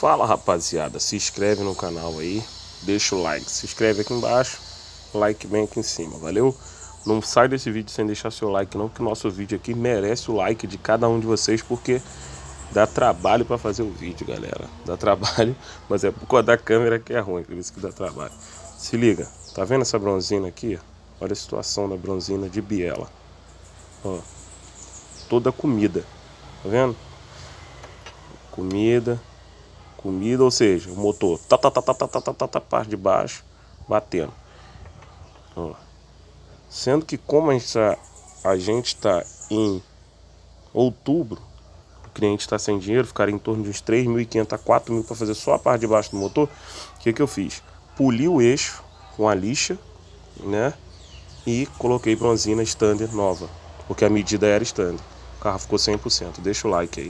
Fala, rapaziada, se inscreve no canal aí, deixa o like, se inscreve aqui embaixo, like bem aqui em cima, valeu? Não sai desse vídeo sem deixar seu like não, que o nosso vídeo aqui merece o like de cada um de vocês, porque dá trabalho pra fazer o vídeo, galera. Dá trabalho, mas é por causa da câmera que é ruim, por isso que dá trabalho. Se liga, tá vendo essa bronzina aqui? Olha a situação da bronzina de biela. Ó, toda comida, tá vendo? Comida, ou seja, o motor tá parte de baixo batendo. Ó. Sendo que como a gente tá em outubro, o cliente está sem dinheiro, ficaria em torno de uns 3.500 a 4.000 para fazer só a parte de baixo do motor. O que eu fiz? Poli o eixo com a lixa, né? E coloquei bronzina standard nova, porque a medida era standard. O carro ficou 100%. Deixa o like aí.